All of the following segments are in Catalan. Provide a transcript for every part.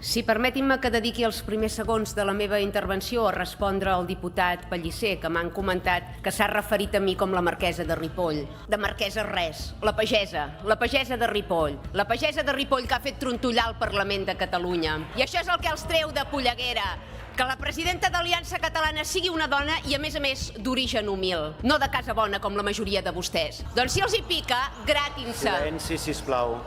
Sí, permetin-me que dediqui els primers segons de la meva intervenció a respondre al diputat Pellicer, que m'han comentat que s'ha referit a mi com la marquesa de Ripoll. De marquesa res, la pagesa de Ripoll. La pagesa de Ripoll que ha fet trontollar el Parlament de Catalunya. I això és el que els treu de polleguera. Que la presidenta d'Aliança Catalana sigui una dona i, a més, d'origen humil, no de casa bona com la majoria de vostès. Doncs si els hi pica, gratin-se. Silenci, sisplau.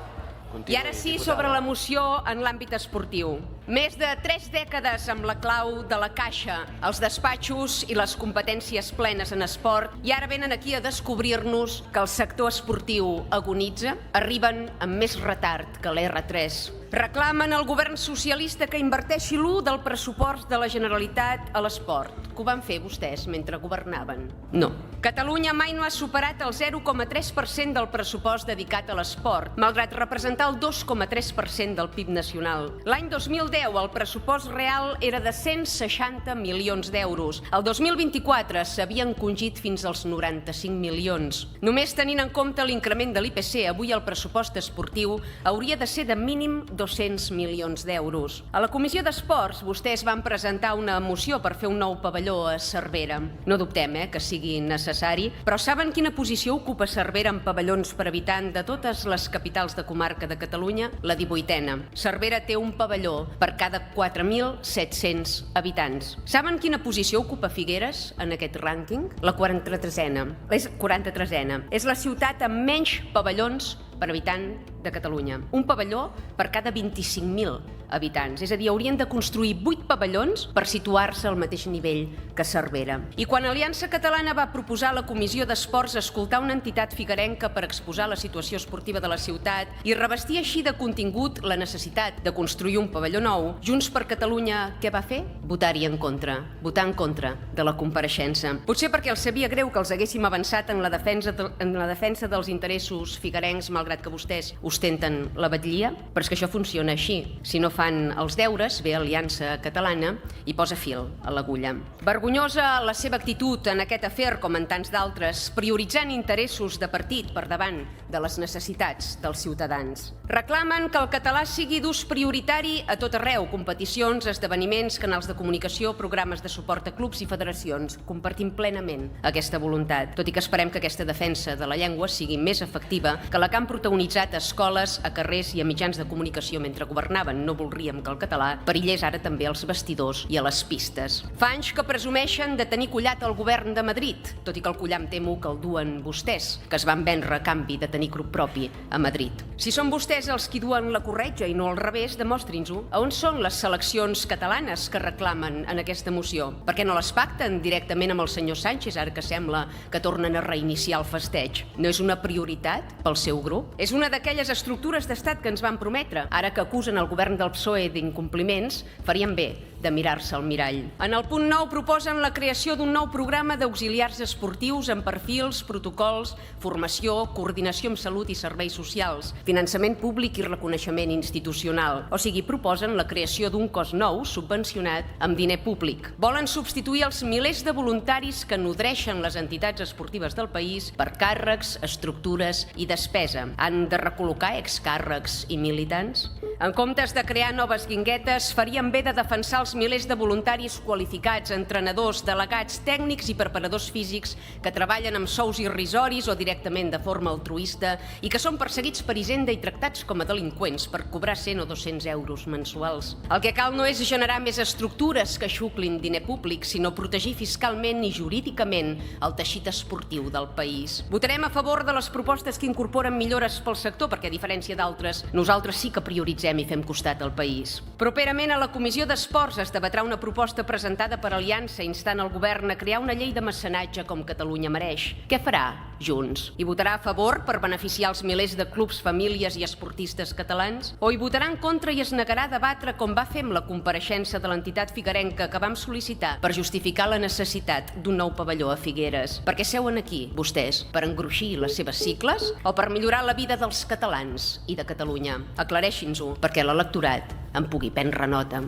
Continuï, I ara sí, diputada. sobre la moció en l'àmbit esportiu. Més de 3 dècades amb la clau de la caixa, els despatxos i les competències plenes en esport, i ara venen aquí a descobrir-nos que el sector esportiu agonitza, arriben amb més retard que l'R3. Reclamen al govern socialista que inverteixi l'1 del pressupost de la Generalitat a l'esport. Que ho van fer vostès mentre governaven? No. Catalunya mai no ha superat el 0,3% del pressupost dedicat a l'esport, malgrat representar el 2,3% del PIB nacional. L'any 2010 el pressupost real era de 160 milions d'euros. El 2024 s'havia encongit fins als 95 milions. Només tenint en compte l'increment de l'IPC, avui el pressupost esportiu hauria de ser de mínim 200 milions d'euros. A la Comissió d'Esports vostès van presentar una moció per fer un nou pavelló a Cervera. No dubtem que sigui necessari, però saben quina posició ocupa Cervera en pavellons per habitant de totes les capitals de comarca de Catalunya? La 18a. Cervera té un pavelló per cada 4.700 habitants. Saben quina posició ocupa Figueres en aquest rànquing? La 43a. És 43a. És la ciutat amb menys pavellons per habitant de Catalunya. Un pavelló per cada 25.000 habitants. És a dir, haurien de construir 8 pavellons per situar-se al mateix nivell que Cervera. I quan Aliança Catalana va proposar a la Comissió d'Esports escoltar una entitat figuerenca per exposar la situació esportiva de la ciutat i revestir així de contingut la necessitat de construir un pavelló nou, Junts per Catalunya què va fer? Votar-hi en contra. Votar en contra de la compareixença. Potser perquè els sabia greu que els haguéssim avançat en la defensa dels interessos figuerencs, malgrat que vostès ostenten la batllia, però és que això funciona així. Si no fan els deures, ve Aliança Catalana i posa fil a l'agulla. Vergonyosa la seva actitud en aquest afer, com en tants d'altres, prioritzant interessos de partit per davant de les necessitats dels ciutadans. Reclamen que el català sigui d'ús prioritari a tot arreu, competicions, esdeveniments, canals de comunicació, programes de suport a clubs i federacions. Compartim plenament aquesta voluntat, tot i que esperem que aquesta defensa de la llengua sigui més efectiva que la que han protagonitzat a escoles, a carrers i a mitjans de comunicació mentre governaven. No voldríem que el català perillés ara també als vestidors i a les pistes. Fa anys que presumeixen de tenir collat el govern de Madrid, tot i que el collam temo que el duen vostès, que es van vendre a canvi de tenir grup propi a Madrid. Si són vostès els qui duen la corretja i no al revés, demostrin-ho. A on són les seleccions catalanes que reclamen en aquesta moció? Per què no les pacten directament amb el senyor Sánchez, ara que sembla que tornen a reiniciar el festeig? No és una prioritat pel seu grup? És una d'aquelles estructures d'estat que ens van prometre. Ara que acusen el govern del PSOE d'incompliments, farien bé de mirar-se al mirall. En el punt 9 proposen la creació d'un nou programa d'auxiliars esportius amb perfils, protocols, formació, coordinació amb salut i serveis socials, finançament públic i reconeixement institucional. O sigui, proposen la creació d'un cos nou subvencionat amb diner públic. Volen substituir els milers de voluntaris que nodreixen les entitats esportives del país per càrrecs, estructures i despesa. Han de recol·locar excàrrecs i militants? En comptes de crear noves guinguetes, farien bé de defensar els milers de voluntaris qualificats, entrenadors, delegats, tècnics i preparadors físics que treballen amb sous irrisoris o directament de forma altruista i que són perseguits per Hisenda i tractats com a delinqüents per cobrar 100 o 200 euros mensuals. El que cal no és generar més estructures que xuclin diner públic, sinó protegir fiscalment i jurídicament el teixit esportiu del país. Votarem a favor de les propostes que incorporen millores pel sector, perquè a diferència d'altres, nosaltres sí que prioritzem i fem costat al país. Properament a la Comissió d'Esports es debatrà una proposta presentada per Aliança instant el govern a crear una llei de mecenatge com Catalunya mereix. Què farà Junts? Hi votarà a favor per beneficiar els milers de clubs, famílies i esportistes catalans? O hi votarà en contra i es negarà a debatre com va fer amb la compareixença de l'entitat figuerenca que vam sol·licitar per justificar la necessitat d'un nou pavelló a Figueres? Per què seuen aquí, vostès? Per engruixir les seves sigles o per millorar la vida dels catalans i de Catalunya? Aclareixin-ho, perquè l'electorat en pugui prendre nota.